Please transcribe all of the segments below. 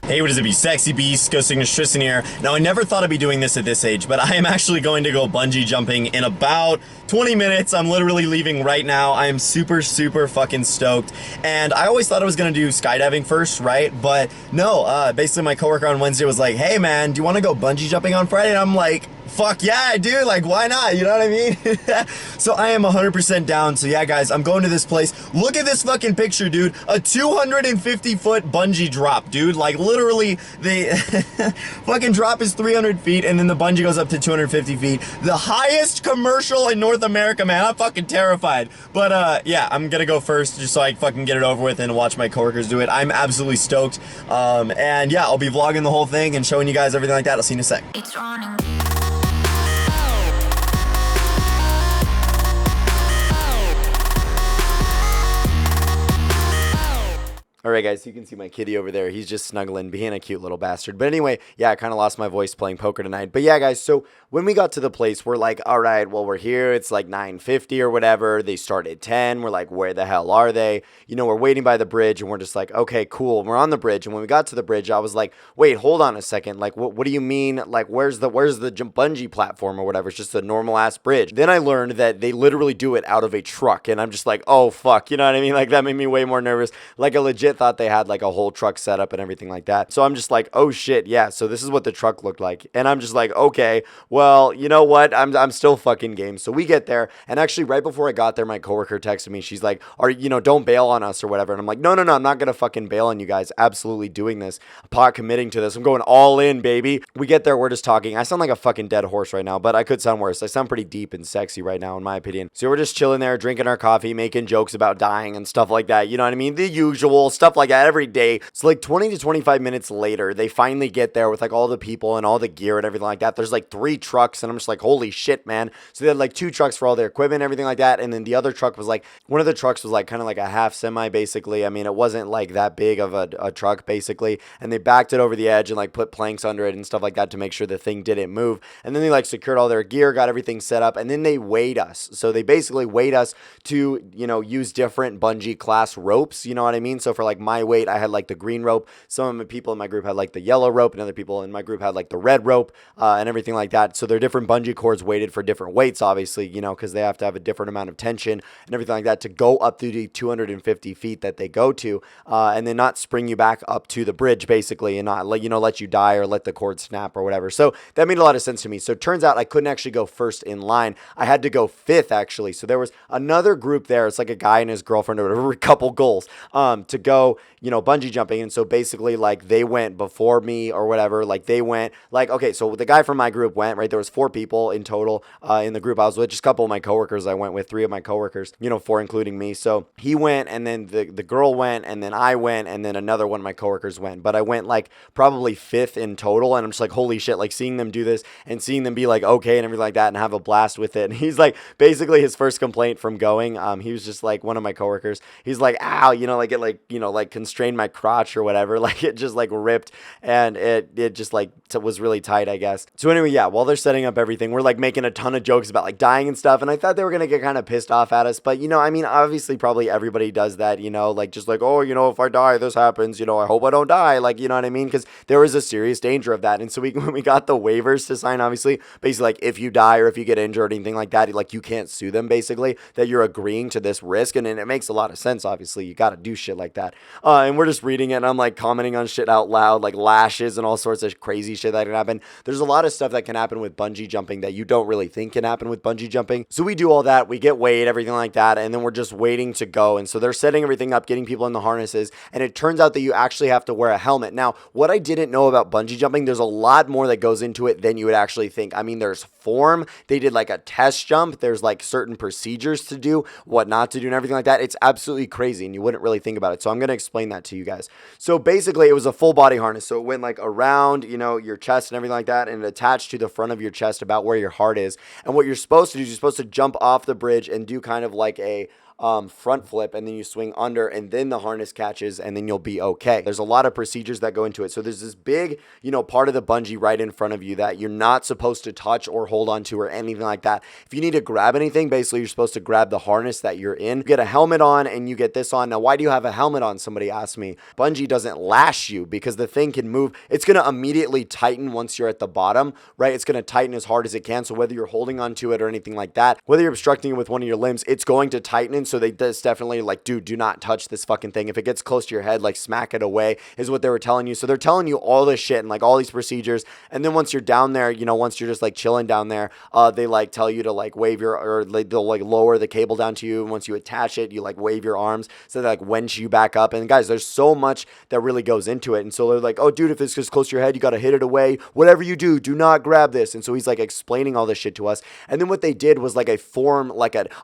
Hey, what is it be? Sexy Beast, GhostSickness Tristan here. Now, I never thought I'd be doing this at this age, but I am actually going to go bungee jumping in about 20 minutes. I'm literally leaving right now. I am super fucking stoked. And I always thought I was going to do skydiving first, right? But no, basically my coworker on Wednesday was like, hey man, do you want to go bungee jumping on Friday? And I'm like, fuck yeah, dude, like why not, you know what I mean? So I am 100% down. So yeah guys, I'm going to this place. Look at this fucking picture, dude. A 250-foot bungee drop, dude. Like literally the fucking drop is 300 feet and then the bungee goes up to 250 feet. The highest commercial in North America, man. I'm fucking terrified. But yeah, I'm gonna go first just so I fucking get it over with and watch my coworkers do it. I'm absolutely stoked. And yeah, I'll be vlogging the whole thing and showing you guys everything like that. I'll see you in a sec. It's running. Alright guys, so you can see my kitty over there. He's just snuggling, being a cute little bastard. But anyway, yeah, I kind of lost my voice playing poker tonight. But yeah guys, so when we got to the place, we're like, alright, well we're here. It's like 9:50 or whatever. They start at 10. We're like, where the hell are they? You know, we're waiting by the bridge and we're just like, okay, cool. We're on the bridge. And when we got to the bridge, I was like, wait, hold on a second. Like, what do you mean? Like, where's the bungee platform or whatever? It's just a normal ass bridge. Then I learned that they literally do it out of a truck. And I'm just like, oh fuck. You know what I mean? Like that made me way more nervous. Like I legit thought they had like a whole truck setup and everything like that. So I'm just like, oh shit, yeah. So this is what the truck looked like. And I'm just like, okay, well, you know what? I'm still fucking game. So we get there, and actually right before I got there, my coworker texted me. She's like, don't bail on us or whatever. And I'm like, no, I'm not gonna fucking bail on you guys. Absolutely doing this. Pot committing to this. I'm going all in, baby. We get there, we're just talking. I sound like a fucking dead horse right now, but I could sound worse. I sound pretty deep and sexy right now, in my opinion. So we're just chilling there, drinking our coffee, making jokes about dying and stuff like that. You know what I mean? The usual stuff like that every day. So like 20 to 25 minutes later, they finally get there with like all the people and all the gear and everything like that. There's like 3 trucks, and I'm just like, holy shit, man. So they had like 2 trucks for all their equipment and everything like that. And then the other truck was like, one of the trucks was like kind of like a half semi, basically. I mean, it wasn't like that big of a truck, basically. And they backed it over the edge and like put planks under it and stuff like that to make sure the thing didn't move. And then they like secured all their gear, got everything set up, and then they weighed us. So they basically weighed us to, use different bungee class ropes. You know what I mean? So for like my weight, I had like the green rope. Some of the people in my group had like the yellow rope, and other people in my group had like the red rope and everything like that. So they're different bungee cords weighted for different weights, obviously, because they have to have a different amount of tension and everything like that to go up through the 250 feet that they go to, and then not spring you back up to the bridge, basically, and not let you die or let the cord snap or whatever. So that made a lot of sense to me. So it turns out I couldn't actually go first in line. I had to go 5th, actually. So there was another group there. It's like a guy and his girlfriend or whatever, a couple goals to go, bungee jumping. And so basically, like, they went before me or whatever. Like, they went, like, okay, so the guy from my group went, right? There was 4 people in total in the group I was with. Just a couple of my coworkers I went with, 3 of my coworkers, 4 including me. So he went, and then the girl went, and then I went, and then another one of my coworkers went. But I went, like, probably 5th in total, and I'm just like, holy shit, like, seeing them do this and seeing them be like, okay, and everything like that, and have a blast with it. And he's like, basically his first complaint from going, he was just like, one of my coworkers, he's like, ow, like it, like constrained my crotch or whatever. Like, it just like ripped, and it just like was really tight, I guess. So anyway, yeah, while they're setting up everything, we're like making a ton of jokes about like dying and stuff, and I thought they were gonna get kind of pissed off at us, but I mean, obviously probably everybody does that, like just like, oh, if I die, this happens, I hope I don't die, like, you know what I mean? Because there was a serious danger of that. And so when we got the waivers to sign, obviously, basically, like, if you die or if you get injured or anything like that, like, you can't sue them, basically, that you're agreeing to this risk. And it makes a lot of sense, obviously. You got to do shit like that. And we're just reading it, and I'm like commenting on shit out loud, like lashes and all sorts of crazy shit that can happen. There's a lot of stuff that can happen with bungee jumping that you don't really think can happen with bungee jumping. So we do all that, we get weighed, everything like that, and then we're just waiting to go. And so they're setting everything up, getting people in the harnesses, and it turns out that you actually have to wear a helmet. Now, what I didn't know about bungee jumping, there's a lot more that goes into it than you would actually think. I mean, there's form. They did like a test jump. There's like certain procedures to do, what not to do, and everything like that. It's absolutely crazy, and you wouldn't really think about it. So I'm going to explain that to you guys. So basically, it was a full body harness. So it went like around, your chest and everything like that, and it attached to the front of your chest about where your heart is. And what you're supposed to do is you're supposed to jump off the bridge and do kind of like a front flip, and then you swing under, and then the harness catches, and then you'll be okay. There's a lot of procedures that go into it. So there's this big, part of the bungee right in front of you that you're not supposed to touch or hold on to or anything like that. If you need to grab anything, basically you're supposed to grab the harness that you're in. You get a helmet on and you get this on. Now, why do you have a helmet on? Somebody asked me. Bungee doesn't lash you because the thing can move. It's going to immediately tighten once you're at the bottom, right? It's going to tighten as hard as it can. So whether you're holding onto it or anything like that, whether you're obstructing it with one of your limbs, it's going to tighten. And so that's definitely like, dude, do not touch this fucking thing. If it gets close to your head, like smack it away is what they were telling you. So they're telling you all this shit and like all these procedures. And then once you're down there, once you're just like chilling down there, they like tell you to like wave they'll like lower the cable down to you. And once you attach it, you like wave your arms. So they like winch you back up. And guys, there's so much that really goes into it. And so they're like, oh dude, if this gets close to your head, you got to hit it away. Whatever you do not grab this. And so he's like explaining all this shit to us. And then what they did was like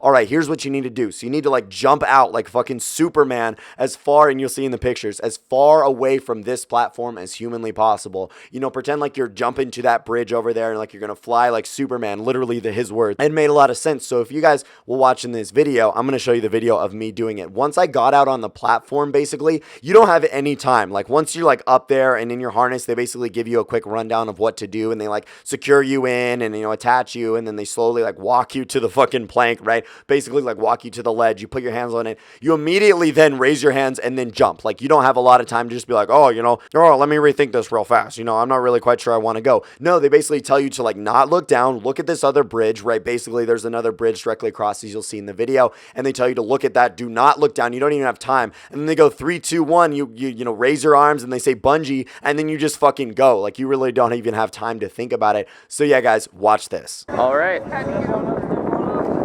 all right, here's what you need to do. So you need to like jump out like fucking Superman as far, and you'll see in the pictures, as far away from this platform as humanly possible. Pretend like you're jumping to that bridge over there and like you're gonna fly like Superman, literally his words. And it made a lot of sense. So if you guys will watch in this video, I'm gonna show you the video of me doing it. Once I got out on the platform, basically, you don't have any time. Like once you're like up there and in your harness, they basically give you a quick rundown of what to do, and they like secure you in and attach you, and then they slowly like walk you to the fucking plank, right? Basically like walk you to the ledge. You put your hands on it. You immediately then raise your hands and then jump. Like you don't have a lot of time to just be like, oh, let me rethink this real fast. I'm not really quite sure I want to go. No, they basically tell you to like not look down, look at this other bridge, right? Basically there's another bridge directly across, as you'll see in the video, and they tell you to look at that. Do not look down. You don't even have time. And then they go 3, 2, 1. You raise your arms and they say bungee, and then you just fucking go. Like you really don't even have time to think about it. So yeah, guys, watch this. All right.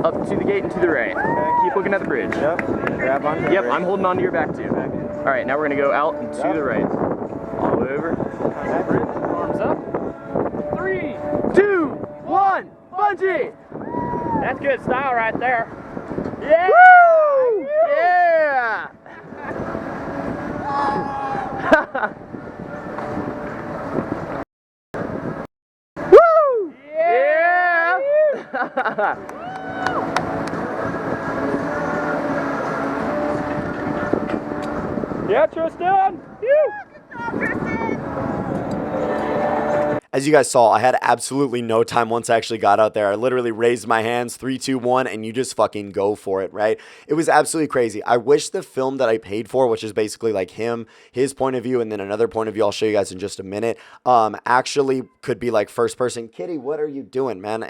Up to the gate and to the right. Okay. Keep looking at the bridge. Yep. Grab on. Yep, I'm holding on to your back too. All right, now we're gonna go out and to the right. All the way over. Bridge. Arms up. 3, 2, 1. Bungee. That's good style right there. Yeah. Woo! Yeah. Woo! Yeah. Yeah, Tristan. Good job, Tristan. As you guys saw, I had absolutely no time once I actually got out there. I literally raised my hands, 3, 2, 1, and you just fucking go for it, right? It was absolutely crazy. I wish the film that I paid for, which is basically like his point of view, and then another point of view I'll show you guys in just a minute, actually could be like first person. Kitty, what are you doing, man?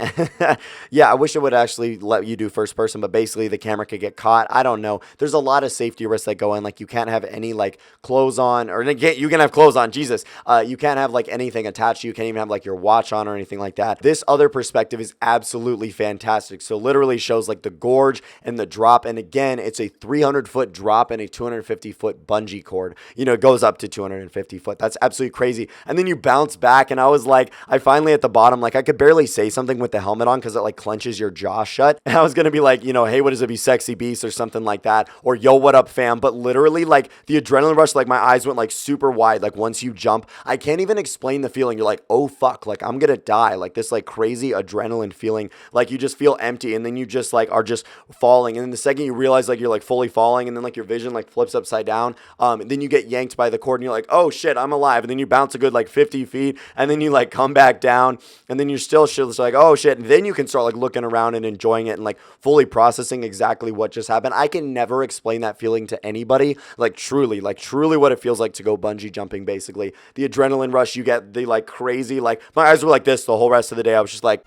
Yeah, I wish it would actually let you do first person, but basically the camera could get caught. I don't know. There's a lot of safety risks that go in. Like you can't have any like clothes on, or you can have clothes on, Jesus. You can't have like anything attached to you. You can't even have like your watch on or anything like that. This other perspective is absolutely fantastic. So literally shows like the gorge and the drop. And again, it's a 300-foot drop and a 250-foot bungee cord. It goes up to 250 foot. That's absolutely crazy. And then you bounce back, and I was like, I finally at the bottom, like I could barely say something with the helmet on because it like clenches your jaw shut. And I was gonna be like, hey, what does it be, sexy beast or something like that, or yo, what up, fam? But literally, like the adrenaline rush, like my eyes went like super wide. Like once you jump, I can't even explain the feeling. You're like, oh fuck, like I'm gonna die. Like this like crazy adrenaline feeling. Like you just feel empty, and then you just like are just falling. And then the second you realize like you're like fully falling, and then like your vision like flips upside down, and then you get yanked by the cord, and you're like, oh shit, I'm alive. And then you bounce a good like 50 feet, and then you like come back down, and then you're still like, oh shit. And then you can start like looking around and enjoying it and like fully processing exactly what just happened. I can never explain that feeling to anybody. Like truly what it feels like to go bungee jumping. Basically the adrenaline rush you get, the like crazy, like my eyes were like this the whole rest of the day. I was just like,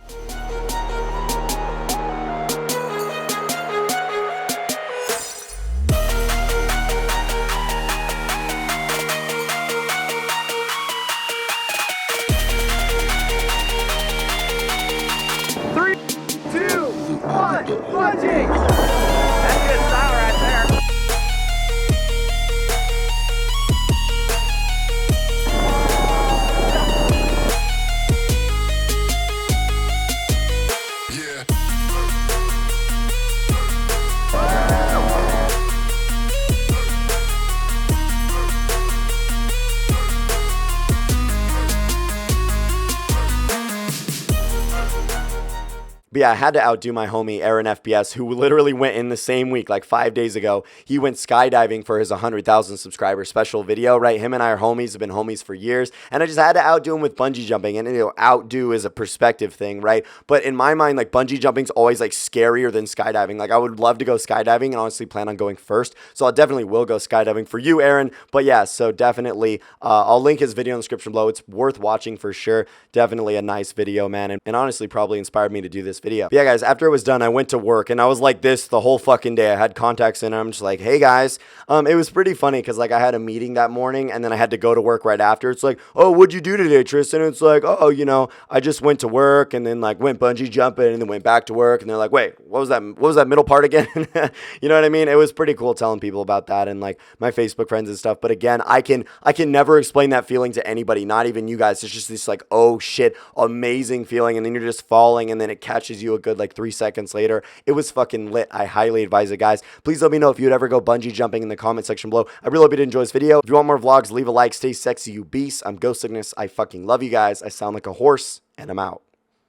Bungee! That's good style right there. But yeah, I had to outdo my homie Aaron FBS, who literally went in the same week, like 5 days ago. He went skydiving for his 100,000 subscriber special video, right? Him and I are homies, have been homies for years. And I just had to outdo him with bungee jumping. And, outdo is a perspective thing, right? But in my mind, like bungee jumping's always like scarier than skydiving. Like I would love to go skydiving and honestly plan on going first. So I definitely will go skydiving for you, Aaron. But yeah, so definitely, I'll link his video in the description below. It's worth watching for sure. Definitely a nice video, man. And honestly, probably inspired me to do this video. But yeah, guys, after it was done, I went to work and I was like this the whole fucking day. I had contacts in and I'm just like, hey guys. It was pretty funny because like I had a meeting that morning and then I had to go to work right after. It's like, oh, what'd you do today, Tristan? It's like, oh, I just went to work and then like went bungee jumping and then went back to work. And they're like, wait, what was that? What was that middle part again? You know what I mean? It was pretty cool telling people about that and like my Facebook friends and stuff. But again, I can never explain that feeling to anybody, not even you guys. It's just this like, oh shit, amazing feeling. And then you're just falling and then it catches you a good like 3 seconds later. It was fucking lit. I highly advise it, guys. Please let me know if you'd ever go bungee jumping in the comment section below. I really hope you did enjoy this video. If you want more vlogs, leave a like. Stay sexy, you beasts. I'm GhostSickness. I fucking love you guys. I sound like a horse, and I'm out.